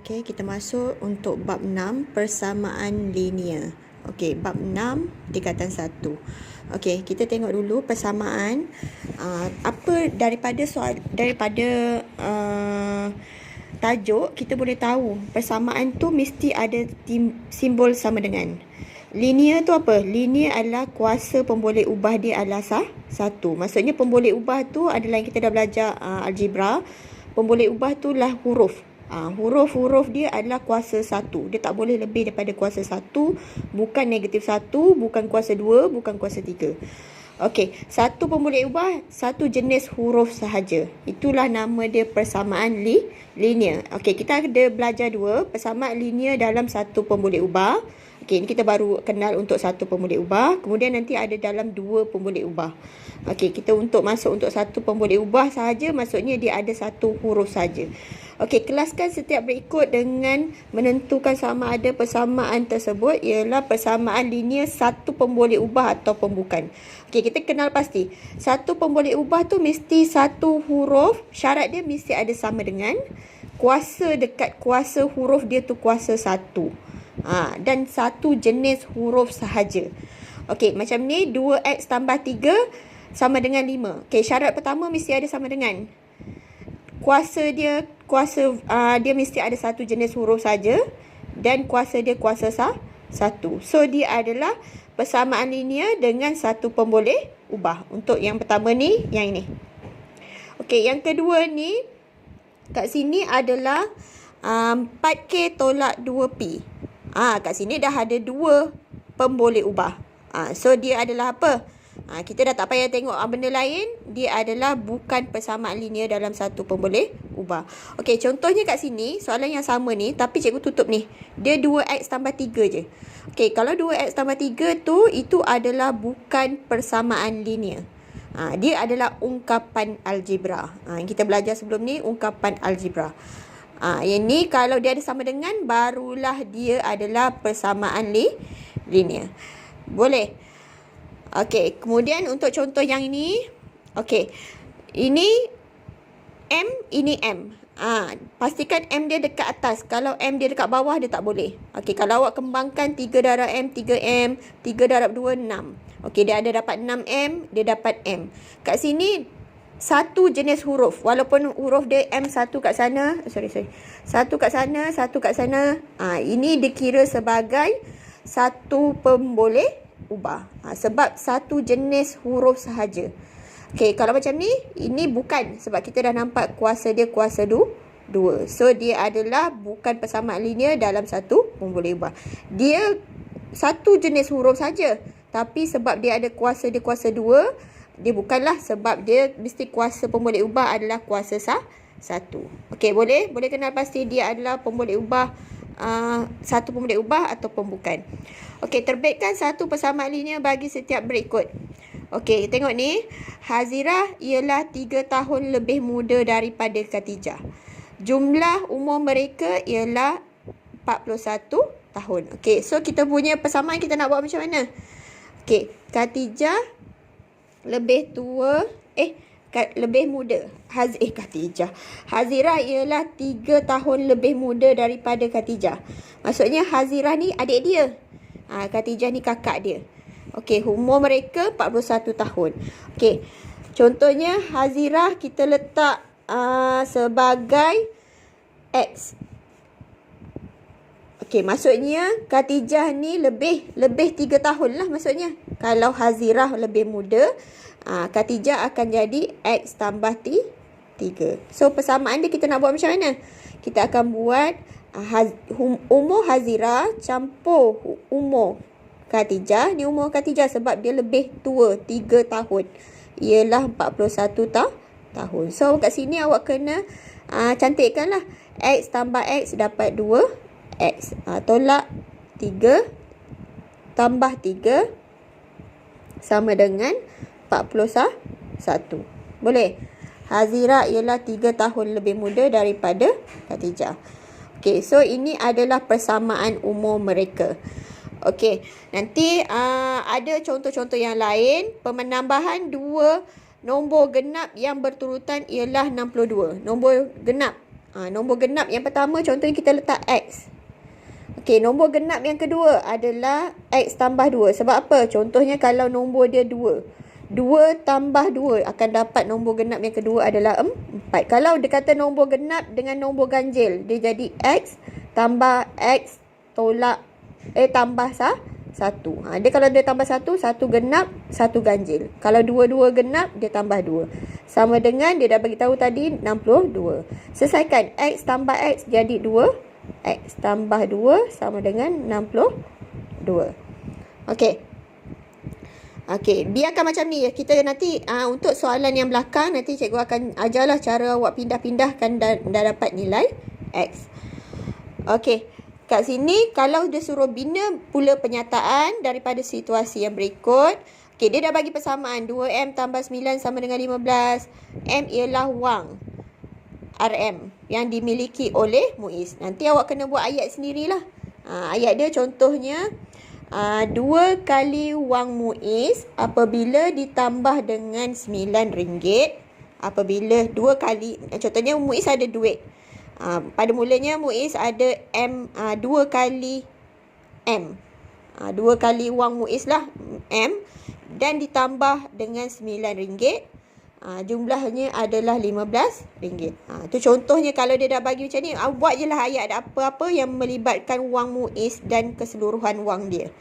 Okey, kita masuk untuk bab 6, persamaan linear. Okey, bab 6, tingkatan 1. Okey, kita tengok dulu persamaan. Apa daripada tajuk, kita boleh tahu persamaan tu mesti ada simbol sama dengan. Linear tu apa? Linear adalah kuasa pemboleh ubah dia adalah satu. Maksudnya pemboleh ubah tu adalah yang kita dah belajar algebra. Pemboleh ubah tu lah huruf. Huruf-huruf dia adalah kuasa 1. Dia tak boleh lebih daripada kuasa 1. Bukan negatif 1, bukan kuasa 2, bukan kuasa 3. Okey, satu pemboleh ubah, satu jenis huruf sahaja. Itulah nama dia persamaan linear. Okey, kita ada belajar dua persamaan linear dalam satu pemboleh ubah. Okey, ini kita baru kenal untuk satu pemboleh ubah. Kemudian nanti ada dalam dua pemboleh ubah. Okey, kita masuk untuk satu pemboleh ubah sahaja, maksudnya dia ada satu huruf saja. Okey, kelaskan setiap berikut dengan menentukan sama ada persamaan tersebut ialah persamaan linear satu pemboleh ubah ataupun bukan. Okey, kita kenal pasti. Satu pemboleh ubah tu mesti satu huruf, syarat dia mesti ada sama dengan kuasa dekat kuasa huruf dia tu kuasa 1. Dan satu jenis huruf sahaja. Okey, macam ni 2x tambah 3 sama dengan 5. Okey, syarat pertama mesti ada sama dengan kuasa dia mesti ada satu jenis huruf saja dan kuasa dia kuasa 1. So dia adalah persamaan linear dengan satu pemboleh ubah. Untuk yang pertama ni, yang ini. Okey, yang kedua ni kat sini adalah 4K tolak 2P. Kat sini dah ada dua pemboleh ubah. So dia adalah apa? Kita dah tak payah tengok benda lain. Dia adalah bukan persamaan linear dalam satu pemboleh ubah. Okey, contohnya kat sini, soalan yang sama ni, tapi cikgu tutup ni. Dia 2x tambah 3 je. Okey, kalau 2x tambah 3 tu, itu adalah bukan persamaan linear. Dia adalah ungkapan algebra. Yang kita belajar sebelum ni, ungkapan algebra. Yang ni kalau dia ada sama dengan, barulah dia adalah persamaan linear. Boleh? Okey, kemudian untuk contoh yang ini, okey, ini M, ini M. Pastikan M dia dekat atas. Kalau M dia dekat bawah, dia tak boleh. Okey, kalau awak kembangkan 3 darab M, 3M, 3 darab 2, 6. Okey, dia ada dapat 6M, dia dapat M. Kat sini, satu jenis huruf. Walaupun huruf dia M satu kat sana, satu kat sana, satu kat sana. Ini dikira sebagai satu pemboleh ubah. Sebab satu jenis huruf sahaja. Okey, kalau macam ni, ini bukan. Sebab kita dah nampak kuasa dia kuasa 2. So, dia adalah bukan persamaan linear dalam satu pemboleh ubah. Dia satu jenis huruf saja. Tapi sebab dia ada kuasa dia kuasa 2, dia bukanlah, sebab dia mesti kuasa pemboleh ubah adalah kuasa 1. Okey, boleh? Boleh kenal pasti dia adalah pemboleh ubah, satu pemboleh ubah ataupun bukan. Okey, terbitkan satu persamaan linear bagi setiap berikut. Okey, tengok ni. Hazirah ialah 3 tahun lebih muda daripada Khatijah. Jumlah umur mereka ialah 41 tahun. Okey, so kita punya persamaan kita nak buat macam mana? Okey, Khatijah lebih tua, lebih muda. Khatijah. Hazirah ialah 3 tahun lebih muda daripada Khatijah. Maksudnya Hazirah ni adik dia. Khatijah ni kakak dia. Okey, umur mereka 41 tahun. Okey, contohnya Hazirah kita letak sebagai X. Okey, maksudnya Khatijah ni lebih 3 tahun lah maksudnya. Kalau Hazirah lebih muda, Khatijah akan jadi X tambah 3. So, persamaan dia kita nak buat macam mana? Kita akan buat umur Hazirah campur umur Khatijah. Ni umur Khatijah sebab dia lebih tua 3 tahun. Ialah 41 tahun. So, kat sini awak kena cantikkanlah. X tambah X dapat 2X. Tolak 3 tambah 3 sama dengan 41. Boleh? Hazirah ialah 3 tahun lebih muda daripada Khatijah. Okey, so ini adalah persamaan umur mereka. Okey, nanti ada contoh-contoh yang lain. Penambahan 2 nombor genap yang berturutan ialah 62. Nombor genap. Nombor genap yang pertama contohnya kita letak X. Okey, nombor genap yang kedua adalah X tambah 2. Sebab apa? Contohnya kalau nombor dia 2. 2 tambah 2 akan dapat nombor genap yang kedua adalah 4. Kalau dia kata nombor genap dengan nombor ganjil, dia jadi X tambah X tolak tambah 1. Dia kalau dia tambah 1, 1 genap, 1 ganjil. Kalau 2 genap, dia tambah 2. Sama dengan dia dah bagi tahu tadi 62. Selesaikan X tambah X jadi 2. X tambah 2 sama dengan 62. Okey. Okey, biarkan macam ni ya. Kita nanti untuk soalan yang belakang nanti cikgu akan ajarlah cara awak pindah-pindahkan dan dapat nilai X. Okey. Kat sini kalau dia suruh bina pula penyataan daripada situasi yang berikut. Okey, dia dah bagi persamaan 2M tambah 9 sama dengan 15. M ialah wang RM yang dimiliki oleh Muiz. Nanti awak kena buat ayat sendirilah. Ayat dia contohnya 2 kali wang Muiz apabila ditambah dengan RM9. Apabila 2 kali, contohnya Muiz ada duit. Pada mulanya Muiz ada M 2 kali M. 2 kali wang Muiz lah M dan ditambah dengan RM9. Jumlahnya adalah RM15. Tu contohnya kalau dia dah bagi macam ni, buat je lah ayat apa-apa yang melibatkan wang Muiz dan keseluruhan wang dia.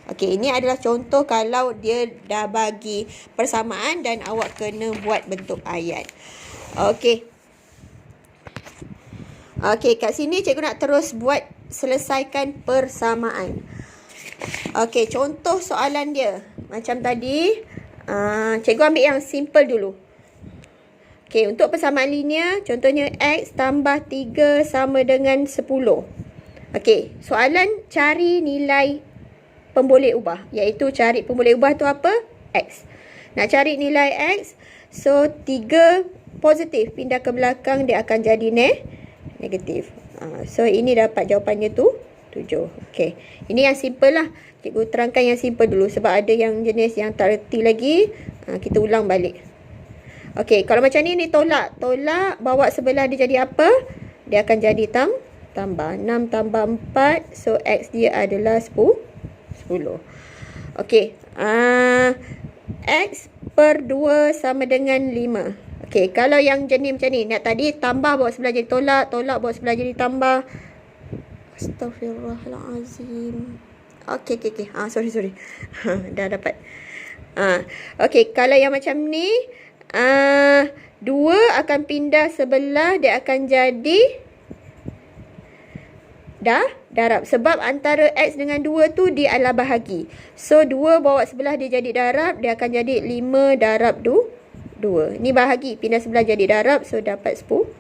Okey, ini adalah contoh kalau dia dah bagi persamaan dan awak kena buat bentuk ayat. Okey. Okey, kat sini cikgu nak terus buat selesaikan persamaan. Okey, contoh soalan dia. Macam tadi, cikgu ambil yang simple dulu. Okey, untuk persamaan linear, contohnya X tambah 3 sama dengan 10. Okey, soalan cari nilai pemboleh ubah. Iaitu cari pemboleh ubah tu apa? X. Nak cari nilai X, so 3 positif. Pindah ke belakang, dia akan jadi negatif. So, ini dapat jawapannya tu 7. Okey, ini yang simple lah. Cikgu terangkan yang simple dulu. Sebab ada yang jenis yang tak reti lagi. Kita ulang balik. Okey, kalau macam ni tolak. Tolak, bawa sebelah dia jadi apa? Dia akan jadi tambah. 6 tambah 4. So, X dia adalah 10. Okey. X per 2 sama dengan 5. Okey, kalau yang jenis macam ni. Nak tadi tambah bawa sebelah jadi tolak. Tolak bawa sebelah jadi tambah. Astaghfirullahalazim. Okey. Sorry. Dah dapat. Okey, kalau yang macam ni. 2 akan pindah sebelah. Dia akan jadi darab. Sebab antara X dengan 2 tu dia adalah bahagi. So 2 bawa sebelah dia jadi darab. Dia akan jadi 5 darab 2. Ni bahagi. Pindah sebelah jadi darab. So dapat 10.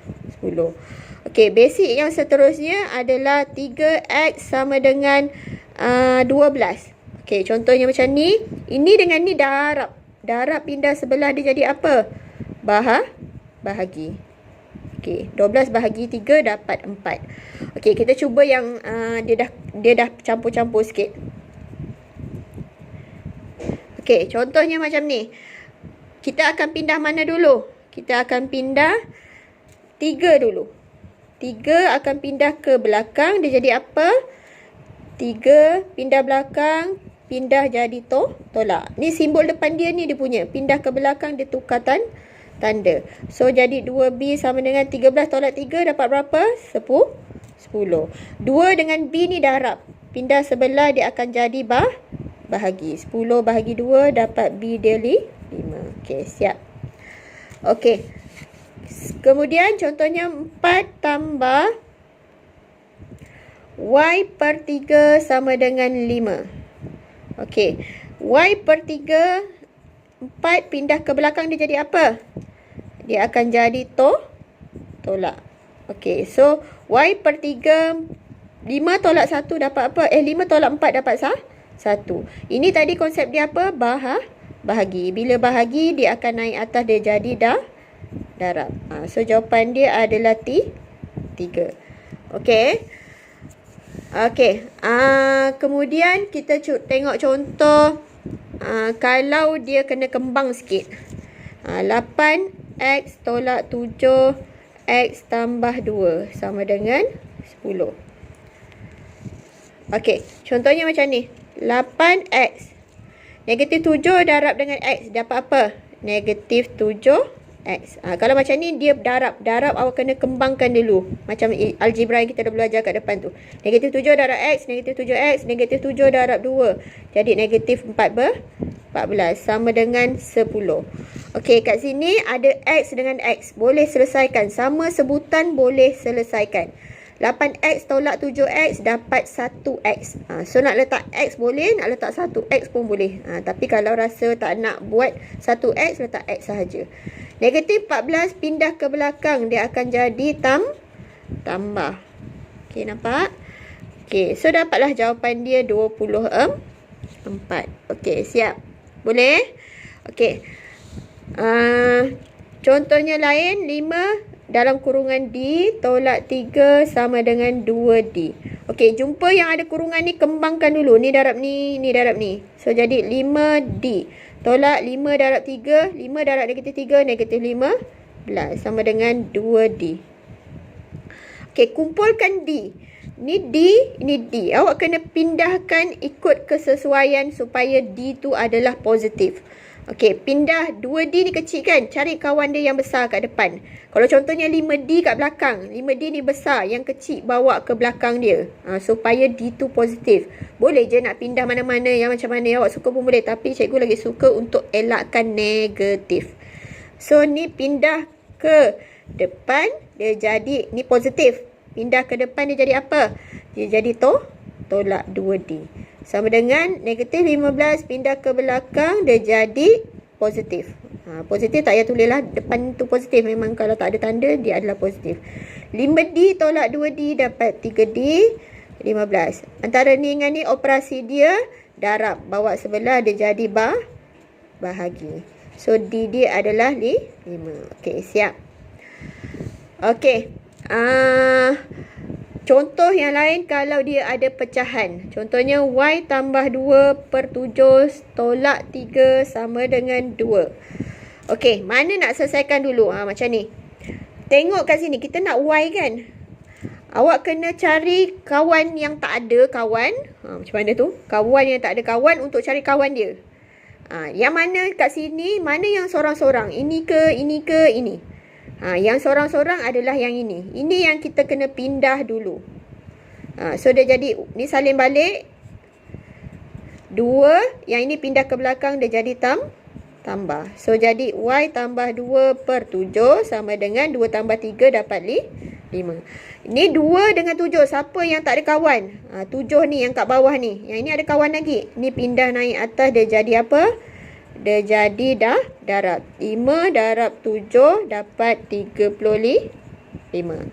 Okey, basic yang seterusnya adalah 3X sama dengan 12. Okey, contohnya macam ni. Ini dengan ni darab. Darab pindah sebelah dia jadi apa? Bahagi. Okey, 12 bahagi 3 dapat 4. Okey, kita cuba yang dia dah campur-campur sikit. Okey, contohnya macam ni. Kita akan pindah mana dulu? Kita akan pindah 3 dulu. 3 akan pindah ke belakang. Dia jadi apa? 3 pindah belakang. Pindah jadi tolak. Ni simbol depan dia ni dia punya. Pindah ke belakang dia tukar tanda. So jadi 2B sama dengan 13 tolak 3 dapat berapa? 10. 2 dengan B ni darab. Pindah sebelah dia akan jadi bahagi. 10 bahagi 2 dapat B dia 5. Okey, siap. Okey. Kemudian contohnya 4 tambah Y per 3 sama dengan 5. Okey. Y per 3, 4 pindah ke belakang dia jadi apa? Dia akan jadi tolak. Okey. So, Y per 3, 5 tolak 1 dapat apa? 5 tolak 4 dapat 1. Ini tadi konsep dia apa? Bahagi. Bila bahagi, dia akan naik atas dia jadi darab. So, jawapan dia adalah 3. Okey. Okey, kemudian kita tengok contoh kalau dia kena kembang sikit. 8X tolak 7 X tambah 2 sama dengan 10. Okey, contohnya macam ni. 8X. Negatif 7 darab dengan X. Dapat apa? Negatif 7X. Kalau macam ni dia darab. Darab awak kena kembangkan dulu. Macam algebra yang kita dah belajar kat depan tu. Negatif 7 darab X. Negatif 7X. Negatif 7 darab 2. Jadi negatif 14 sama dengan 10. Okey, kat sini ada X dengan X. Boleh selesaikan. Sama sebutan boleh selesaikan. 8X tolak 7X dapat 1X. So nak letak X boleh, nak letak 1X pun boleh. Tapi kalau rasa tak nak buat 1X, letak X sahaja. Negatif 14 pindah ke belakang, dia akan jadi tambah. Okey, nampak? Okey, so dapatlah jawapan dia 24. Okey, siap? Boleh? Okey. Contohnya lain, 5 dalam kurungan D tolak 3 sama dengan 2D. Okey, jumpa yang ada kurungan ni, kembangkan dulu. Ni darab ni, ni darab ni. So, jadi 5D. Tolak 5 darab 3. 5 darab negatif 3, negatif 15. Sama dengan 2D. Okey, kumpulkan D. Ni D, ni D. Awak kena pindahkan ikut kesesuaian supaya D tu adalah positif. Okey, pindah 2D ni kecil kan? Cari kawan dia yang besar kat depan. Kalau contohnya 5D kat belakang. 5D ni besar. Yang kecil bawa ke belakang dia. Supaya D tu positif. Boleh je nak pindah mana-mana. Yang macam mana yang awak suka pun boleh. Tapi cikgu lagi suka untuk elakkan negatif. So, ni pindah ke depan. Dia jadi, ni positif. Pindah ke depan dia jadi apa? Dia jadi tolak 2D. Sama dengan negatif 15 pindah ke belakang, dia jadi positif. Positif tak payah tulislah depan tu positif. Memang kalau tak ada tanda, dia adalah positif. 5D tolak 2D dapat 3D 15. Antara ni dengan ni operasi dia darab. Bawa sebelah dia jadi bahagi. So D dia adalah 5. Okey, siap. Okey. Contoh yang lain kalau dia ada pecahan. Contohnya Y tambah 2/7 tolak 3 sama dengan 2. Okey, mana nak selesaikan dulu? Macam ni. Tengok kat sini, kita nak Y kan? Awak kena cari kawan yang tak ada kawan. Macam mana tu? Kawan yang tak ada kawan untuk cari kawan dia. Yang mana kat sini, mana yang sorang-sorang? Ini ke, ini ke, ini? Yang sorang-sorang adalah yang ini. Ini yang kita kena pindah dulu. So, dia jadi, ni salin balik. 2, yang ini pindah ke belakang, dia jadi tambah. So, jadi Y tambah 2/7 sama dengan 2 tambah 3 dapat 5. Ini 2 dengan 7. Siapa yang tak ada kawan? 7 ni yang kat bawah ni. Yang ini ada kawan lagi. Ni pindah naik atas, dia jadi apa? Dia jadi darab. 5 darab 7 dapat 35.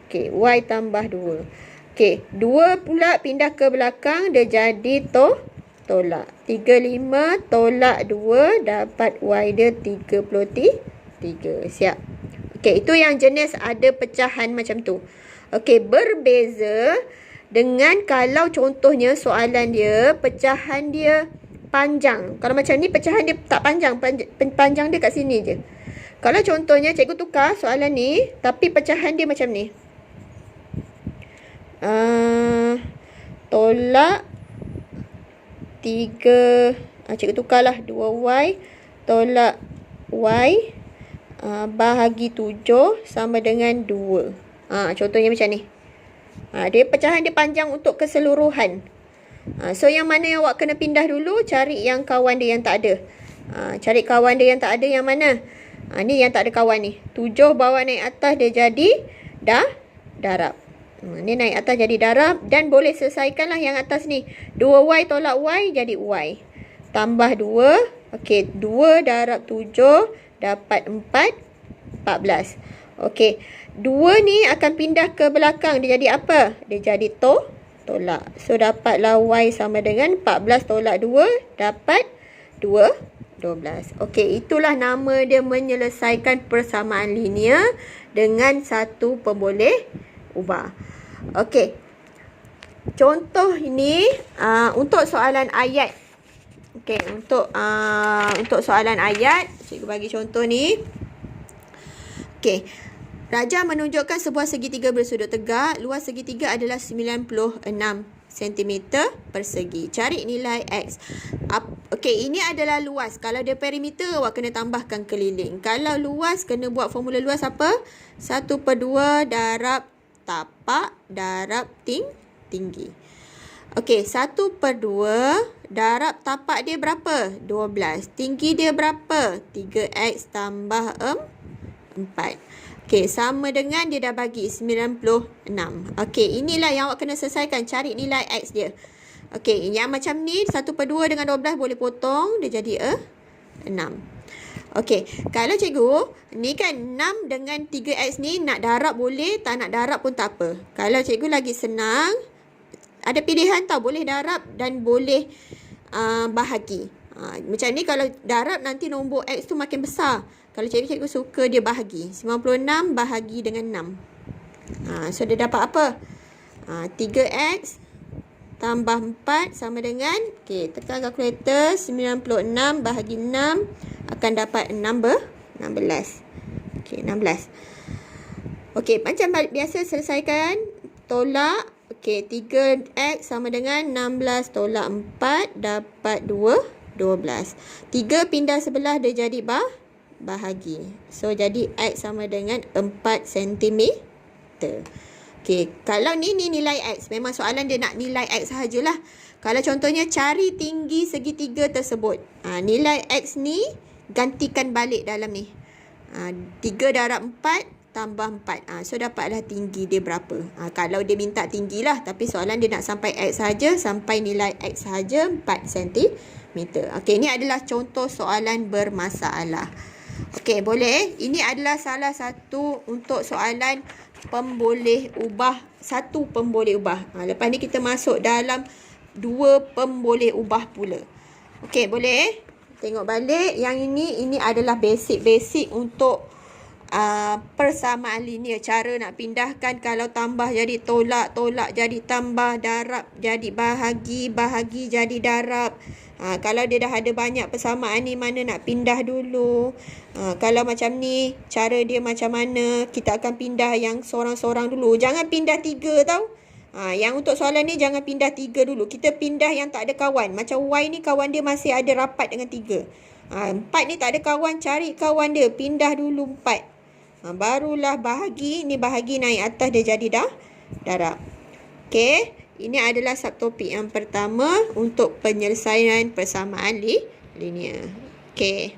Okey, Y tambah 2. Okey, 2 pula pindah ke belakang, dia jadi tolak. 35 tolak 2 dapat Y dia 33. Siap. Okey, itu yang jenis ada pecahan macam tu. Okey, berbeza dengan kalau contohnya soalan dia, pecahan dia panjang. Kalau macam ni pecahan dia tak panjang. Panjang dia kat sini je. Kalau contohnya cikgu tukar soalan ni, tapi pecahan dia macam ni. Tolak 3. Cikgu tukarlah 2Y tolak Y bahagi 7 sama dengan 2. Contohnya macam ni. Dia pecahan dia panjang untuk keseluruhan. So, yang mana yang awak kena pindah dulu, cari yang kawan dia yang tak ada. Cari kawan dia yang tak ada yang mana? Ni yang tak ada kawan ni. 7 bawa naik atas, dia jadi darab. Ni naik atas jadi darab. Dan boleh selesaikanlah yang atas ni. 2Y tolak Y jadi Y. Tambah 2. Okey, 2 darab 7 dapat 14. Okey, 2 ni akan pindah ke belakang. Dia jadi apa? Dia jadi tolak. So, dapatlah Y sama dengan 14 tolak 2 dapat 12. Okey, itulah nama dia menyelesaikan persamaan linear dengan satu pemboleh ubah. Okey. Contoh ini untuk soalan ayat. Okey, untuk soalan ayat, cikgu bagi contoh ni. Okey. Rajah menunjukkan sebuah segitiga bersudut tegak. Luas segitiga adalah 96 cm persegi. Cari nilai X. Okey, ini adalah luas. Kalau dia perimeter, awak kena tambahkan keliling. Kalau luas, kena buat formula luas apa? 1/2 darab tapak darab tinggi. Okey, 1/2 darab tapak dia berapa? 12. Tinggi dia berapa? 3X tambah 4. Okey, sama dengan dia dah bagi 96. Okey, inilah yang awak kena selesaikan. Cari nilai X dia. Okey, yang macam ni 1/2 dengan 12 boleh potong. Dia jadi 6. Okey, kalau cikgu, ni kan 6 dengan 3X ni nak darab boleh, tak nak darab pun tak apa. Kalau cikgu lagi senang, ada pilihan tau. Boleh darab dan boleh bahagi. Macam ni kalau darab nanti nombor X tu makin besar. Kalau cikgu suka dia bahagi. 96 bahagi dengan 6. So dia dapat apa? 3X tambah 4 sama dengan, okey, tekan kalkulator, 96 bahagi 6 akan dapat 16. Okey, 16. Okey, macam biasa selesaikan. Tolak. Okey, 3X sama dengan 16 tolak 4 dapat 12. 3 pindah sebelah dia jadi bahagi. So, jadi X sama dengan 4 cm. Okey, kalau ni nilai X. Memang soalan dia nak nilai X sahajalah. Kalau contohnya cari tinggi segitiga tersebut. Nilai X ni gantikan balik dalam ni. 3 darab 4 tambah 4. So, dapatlah tinggi dia berapa. Kalau dia minta tinggi lah. Tapi soalan dia nak sampai X sahaja. Sampai nilai X sahaja 4 cm. Okey, ini adalah contoh soalan bermasalah. Okey, boleh. Ini adalah salah satu untuk soalan pemboleh ubah. Satu pemboleh ubah. Lepas ni kita masuk dalam dua pemboleh ubah pula. Okey, boleh. Tengok balik. Yang ini adalah basic untuk persamaan linear. Cara nak pindahkan, kalau tambah jadi tolak, tolak jadi tambah, darab jadi bahagi, bahagi jadi darab. Kalau dia dah ada banyak persamaan ni, mana nak pindah dulu. Kalau macam ni, cara dia macam mana, kita akan pindah yang sorang-sorang dulu. Jangan pindah 3 tau. Yang untuk soalan ni jangan pindah 3 dulu. Kita pindah yang tak ada kawan. Macam Y ni kawan dia masih ada rapat dengan 3. 4 ni tak ada kawan, cari kawan dia. Pindah dulu 4. Barulah bahagi. Ni bahagi naik atas dia jadi darab. Okey. Ini adalah subtopik yang pertama untuk penyelesaian persamaan linear. Okey.